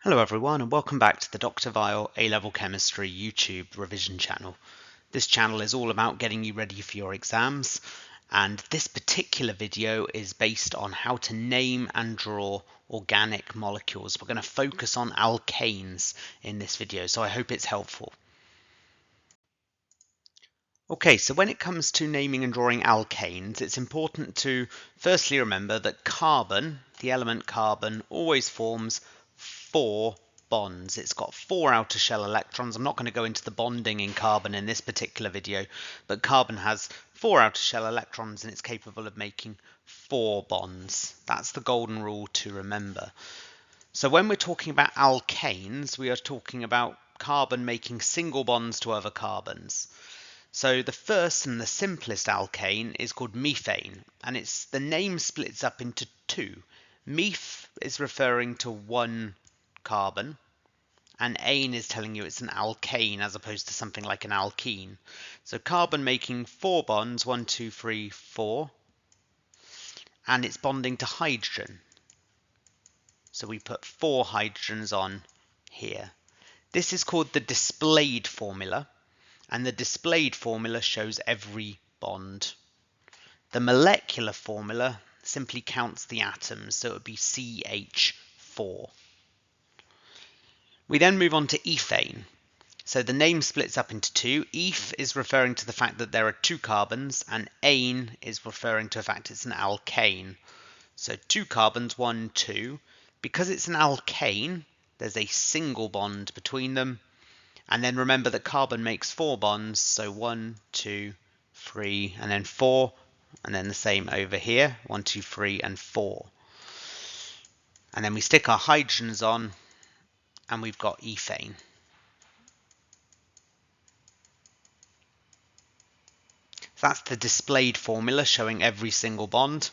Hello everyone and welcome back to the Dr. Vile A-Level Chemistry YouTube revision channel. This channel is all about getting you ready for your exams, and this particular video is based on how to name and draw organic molecules. We're going to focus on alkanes in this video, so I hope it's helpful. Okay, so when it comes to naming and drawing alkanes, it's important to firstly remember that carbon, the element carbon, always forms 4 bonds. It's got 4 outer shell electrons. I'm not going to go into the bonding in carbon in this particular video, but carbon has 4 outer shell electrons and it's capable of making 4 bonds. That's the golden rule to remember. So when we're talking about alkanes, we are talking about carbon making single bonds to other carbons. So the first and the simplest alkane is called methane, and the name splits up into 2. Meth is referring to 1 carbon, and ane is telling you it's an alkane as opposed to something like an alkene. So carbon making 4 bonds, 1, 2, 3, 4, and it's bonding to hydrogen. So we put 4 hydrogens on here. This is called the displayed formula, and the displayed formula shows every bond. The molecular formula simply counts the atoms, so it would be CH4. We then move on to ethane. So the name splits up into 2. Eth is referring to the fact that there are 2 carbons, and ane is referring to the fact it's an alkane. So 2 carbons, 1, 2. Because it's an alkane, there's a single bond between them. And then remember that carbon makes 4 bonds, so 1, 2, 3, and then 4, and then the same over here, 1, 2, 3, and 4. And then we stick our hydrogens on, and we've got ethane. So that's the displayed formula showing every single bond.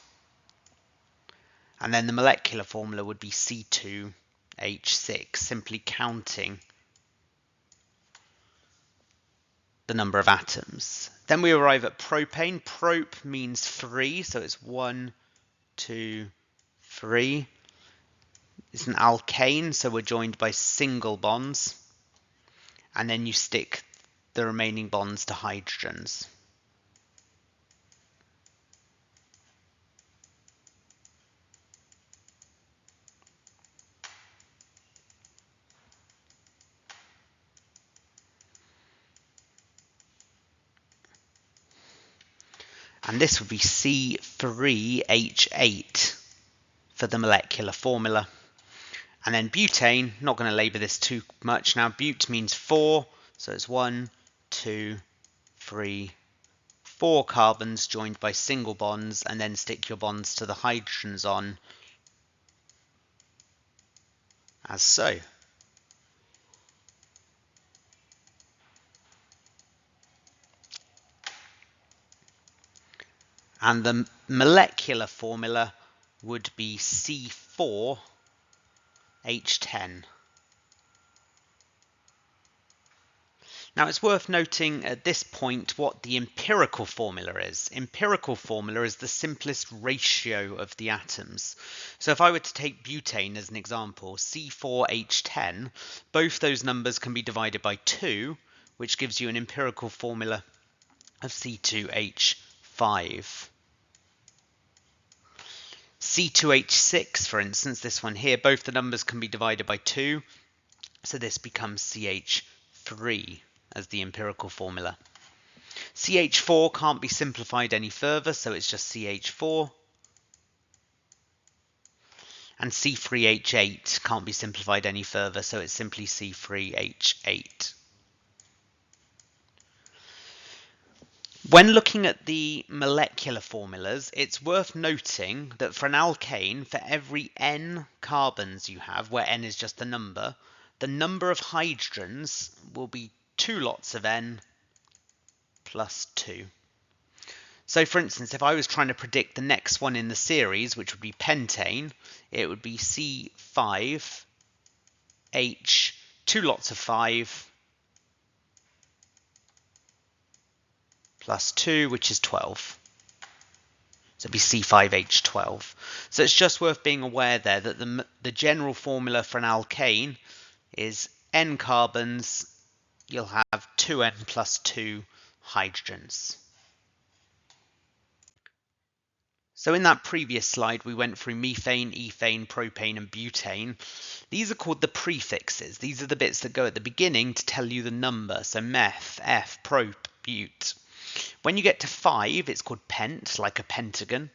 And then the molecular formula would be C2H6, simply counting the number of atoms. Then we arrive at propane. Prop means 3, so it's 1, 2, 3. It's an alkane, so we're joined by single bonds. And then you stick the remaining bonds to hydrogens. And this would be C3H8 for the molecular formula. And then butane, not going to labour this too much now. Bute means 4, so it's 1, 2, 3, 4 carbons joined by single bonds, and then stick your bonds to the hydrogens on, as so. And the molecular formula would be C4H10. Now it's worth noting at this point what the empirical formula is. Empirical formula is the simplest ratio of the atoms. So if I were to take butane as an example, C4H10, both those numbers can be divided by 2, which gives you an empirical formula of C2H5. C2H6, for instance, this one here, both the numbers can be divided by 2, so this becomes CH3 as the empirical formula. CH4 can't be simplified any further, so it's just CH4. And C3H8 can't be simplified any further, so it's simply C3H8. When looking at the molecular formulas, it's worth noting that for an alkane, for every n carbons you have, where n is just the number of hydrogens will be 2 lots of n plus 2. So for instance, if I was trying to predict the next one in the series, which would be pentane, it would be C5H, 2 lots of 5, plus 2, which is 12. So it'd be C5H12. So it's just worth being aware there that the general formula for an alkane is N carbons, you'll have 2N plus 2 hydrogens. So in that previous slide, we went through methane, ethane, propane, and butane. These are called the prefixes. These are the bits that go at the beginning to tell you the number. So meth, F, prop, but. When you get to 5, it's called pent, like a pentagon.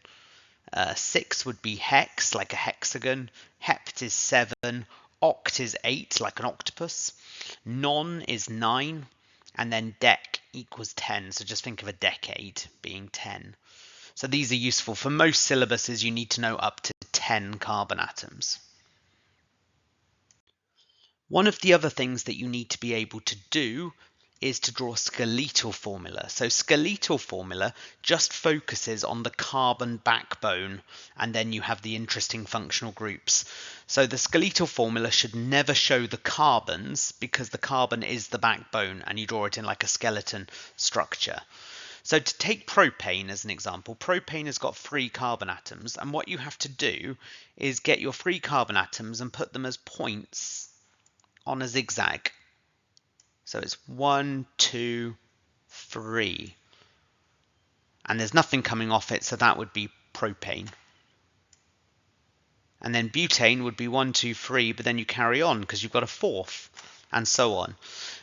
6 would be hex, like a hexagon. Hept is 7. Oct is 8, like an octopus. Non is 9. And then dec equals 10. So just think of a decade being 10. So these are useful. For most syllabuses, you need to know up to 10 carbon atoms. One of the other things that you need to be able to do is to draw skeletal formula. So skeletal formula just focuses on the carbon backbone, and then you have the interesting functional groups. So the skeletal formula should never show the carbons because the carbon is the backbone and you draw it in like a skeleton structure. So to take propane as an example, propane has got 3 carbon atoms, and what you have to do is get your 3 carbon atoms and put them as points on a zigzag. So it's 1, 2, 3. And there's nothing coming off it, so that would be propane. And then butane would be 1, 2, 3, but then you carry on because you've got a 4th, and so on.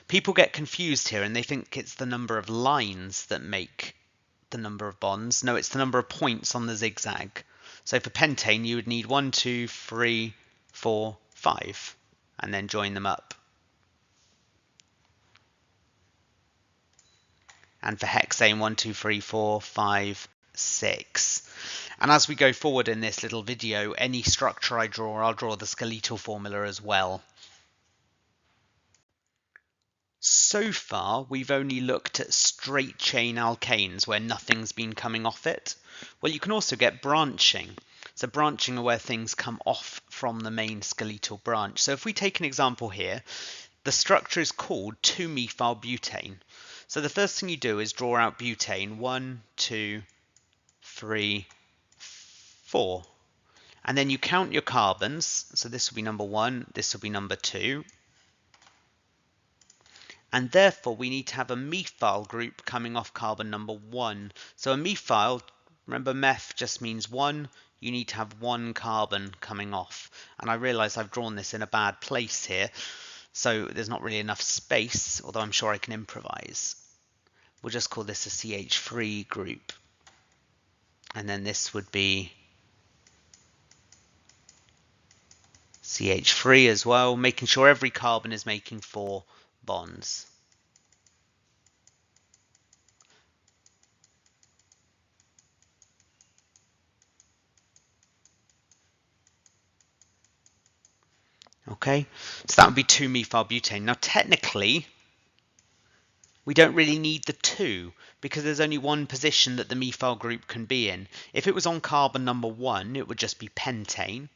People get confused here and they think it's the number of lines that make the number of bonds. No, it's the number of points on the zigzag. So for pentane, you would need 1, 2, 3, 4, 5, and then join them up. And for hexane, 1, 2, 3, 4, 5, 6. And as we go forward in this little video, any structure I draw, I'll draw the skeletal formula as well. So far, we've only looked at straight chain alkanes where nothing's been coming off it. Well, you can also get branching. So branching are where things come off from the main skeletal branch. So if we take an example here, the structure is called 2-methyl-butane. So the first thing you do is draw out butane, 1, 2, 3, 4. And then you count your carbons. So this will be number 1, this will be number 2. And therefore we need to have a methyl group coming off carbon number 1. So a methyl, remember meth just means 1, you need to have 1 carbon coming off. And I realise I've drawn this in a bad place here. So there's not really enough space, although I'm sure I can improvise. We'll just call this a CH3 group. And then this would be CH3 as well, making sure every carbon is making 4 bonds. Okay, so that would be 2-methyl-butane. Now technically, we don't really need the 2 because there's only one position that the methyl group can be in. If it was on carbon number 1, it would just be pentane.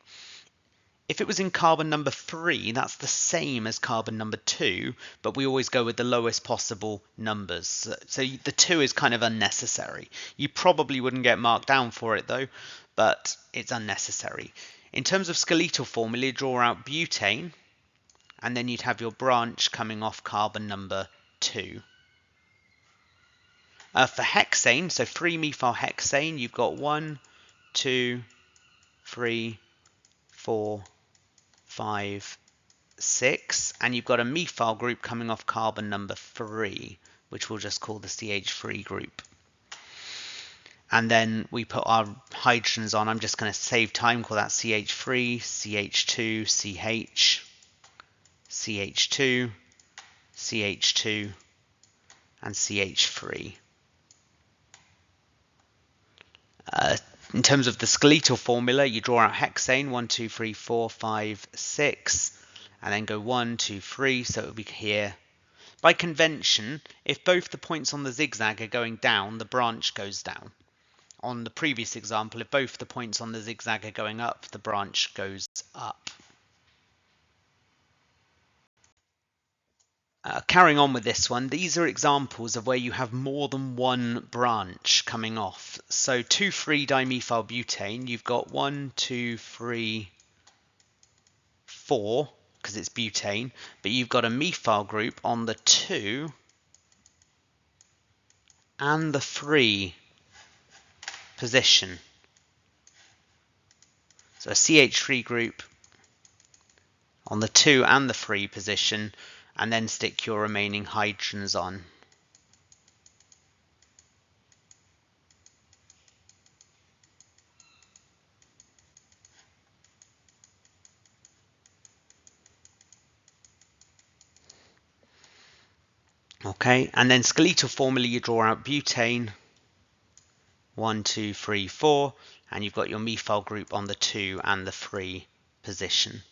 If it was in carbon number 3, that's the same as carbon number 2, but we always go with the lowest possible numbers. So the 2 is kind of unnecessary. You probably wouldn't get marked down for it though, but it's unnecessary. In terms of skeletal formula, draw out butane, and then you'd have your branch coming off carbon number 2. For hexane, so 3-methyl-hexane, you've got 1, 2, 3, 4, 5, 6, and you've got a methyl group coming off carbon number 3, which we'll just call the CH3 group. And then we put our hydrogens on. I'm just going to save time, call that CH3, CH2, CH, CH2, CH2, and CH3. In terms of the skeletal formula, you draw out hexane, 1, 2, 3, 4, 5, 6, and then go 1, 2, 3, so it will be here. By convention, if both the points on the zigzag are going down, the branch goes down. On the previous example, if both the points on the zigzag are going up, the branch goes up. Carrying on with this one, these are examples of where you have more than one branch coming off. So 2,3-dimethylbutane, you've got 1, 2, 3, 4, because it's butane, but you've got a methyl group on the 2 and the 3 position. So a CH3 group on the 2 and the 3 position, and then stick your remaining hydrogens on. Okay, and then skeletal formula, you draw out butane, 1, 2, 3, 4, and you've got your methyl group on the 2 and the 3 position.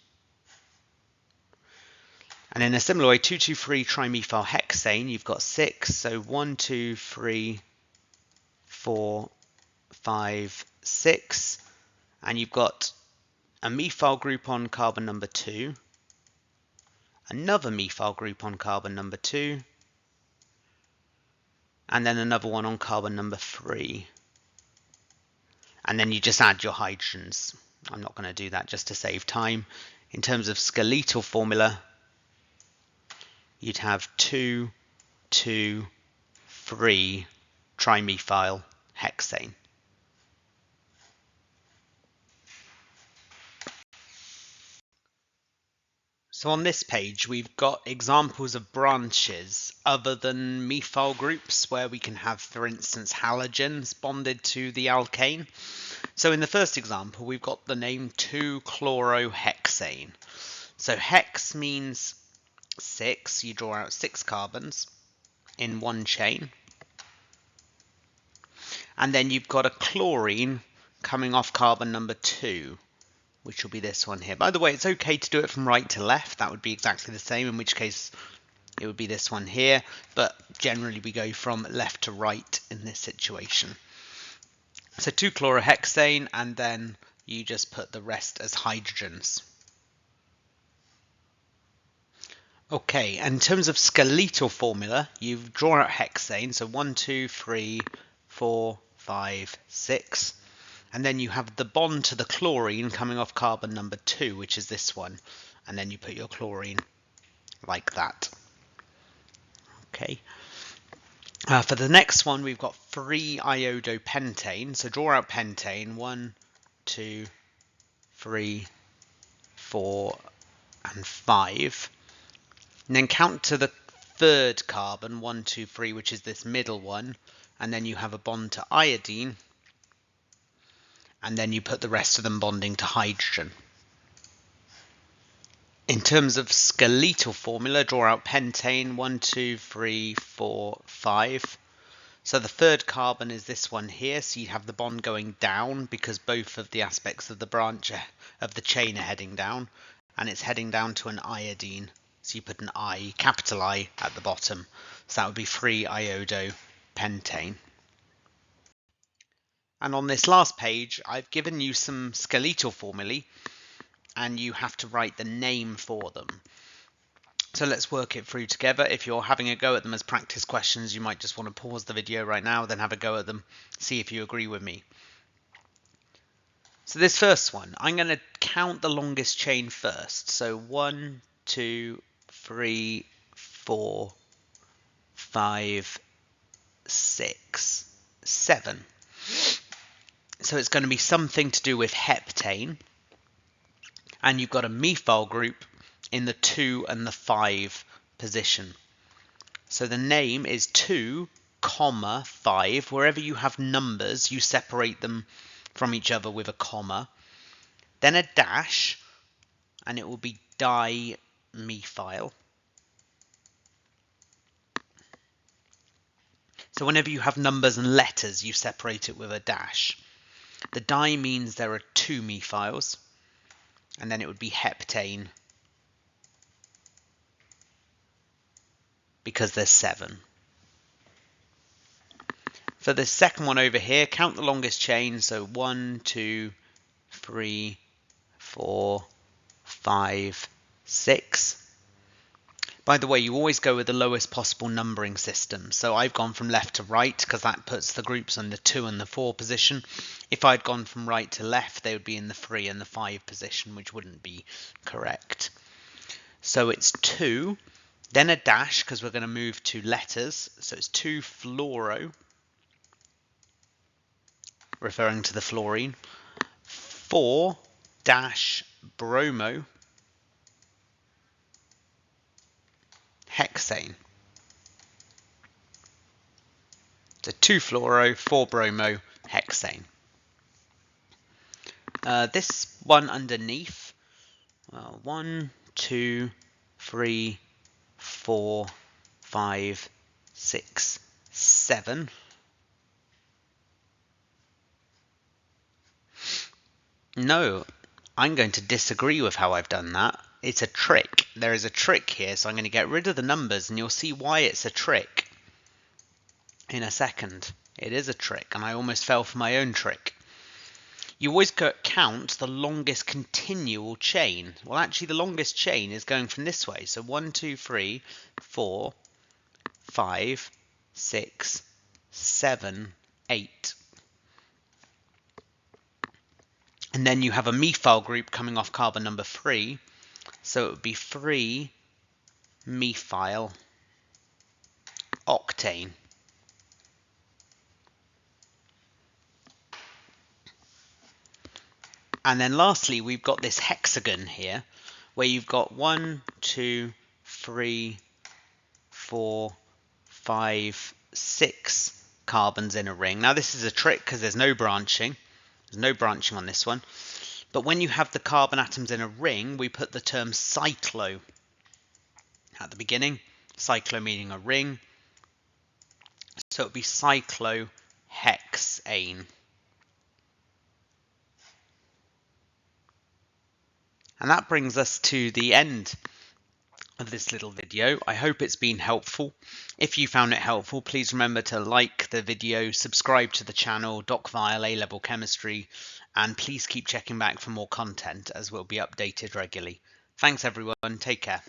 And in a similar way, 2,2,3-trimethylhexane, you've got 6, so 1, 2, 3, 4, 5, 6, and you've got a methyl group on carbon number 2, another methyl group on carbon number 2, and then another one on carbon number 3. And then you just add your hydrogens. I'm not going to do that just to save time. In terms of skeletal formula, you'd have 2, 2, 3 trimethylhexane. So on this page, we've got examples of branches other than methyl groups where we can have, for instance, halogens bonded to the alkane. So in the first example, we've got the name 2-chlorohexane. So hex means 6. You draw out 6 carbons in one chain. And then you've got a chlorine coming off carbon number 2, which will be this one here. By the way, it's okay to do it from right to left. That would be exactly the same, in which case it would be this one here. But generally we go from left to right in this situation. So 2-chlorohexane, and then you just put the rest as hydrogens. Okay, and in terms of skeletal formula, you draw out hexane, so 1, 2, 3, 4, 5, 6. And then you have the bond to the chlorine coming off carbon number 2, which is this one. And then you put your chlorine like that. Okay. For the next one, we've got 3-iodopentane. So draw out pentane. 1, 2, 3, 4, and 5. And then count to the third carbon, 1, 2, 3, which is this middle one. And then you have a bond to iodine. And then you put the rest of them bonding to hydrogen. In terms of skeletal formula, draw out pentane, 1, 2, 3, 4, 5. So the third carbon is this one here, so you have the bond going down because both of the aspects of the branch of the chain are heading down, and it's heading down to an iodine. So you put an I, capital I, at the bottom. So that would be 3-iodopentane. And on this last page, I've given you some skeletal formulae, and you have to write the name for them. So let's work it through together. If you're having a go at them as practice questions, you might just want to pause the video right now, then have a go at them, see if you agree with me. So this first one, I'm going to count the longest chain first. So 1, 2, 3, 4, 5, 6, 7. So it's going to be something to do with heptane. And you've got a methyl group in the 2 and the 5 position. So the name is 2, 5. Wherever you have numbers, you separate them from each other with a comma. Then a dash, and it will be dimethyl. So whenever you have numbers and letters, you separate it with a dash. The di means there are 2 methyls, and then it would be heptane because there's 7. For the second one over here, count the longest chain. So 1, 2, 3, 4, 5, 6. By the way, you always go with the lowest possible numbering system. So I've gone from left to right because that puts the groups on the 2 and the 4 position. If I'd gone from right to left, they would be in the 3 and the 5 position, which wouldn't be correct. So it's 2, then a dash because we're going to move to letters. So it's 2 fluoro, referring to the fluorine, 4 dash bromo, hexane. So 2 fluoro, 4 bromo, hexane. This one underneath, 1, 2, 3, 4, 5, 6, 7. No, I'm going to disagree with how I've done that. It's a trick. There is a trick here, so I'm going to get rid of the numbers, and you'll see why it's a trick in a second. It is a trick, and I almost fell for my own trick. You always count the longest continual chain. Well, actually, the longest chain is going from this way. So 1, 2, 3, 4, 5, 6, 7, 8. And then you have a methyl group coming off carbon number 3. So it would be 3 methyl octane. And then lastly, we've got this hexagon here, where you've got 1, 2, 3, 4, 5, 6 carbons in a ring. Now this is a trick because there's no branching. There's no branching on this one. But when you have the carbon atoms in a ring, we put the term cyclo at the beginning. Cyclo meaning a ring. So it would be cyclohexane. And that brings us to the end of this little video. I hope it's been helpful. If you found it helpful, please remember to like the video, subscribe to the channel, Doc Vial A-Level Chemistry, and please keep checking back for more content as we'll be updated regularly. Thanks everyone, take care.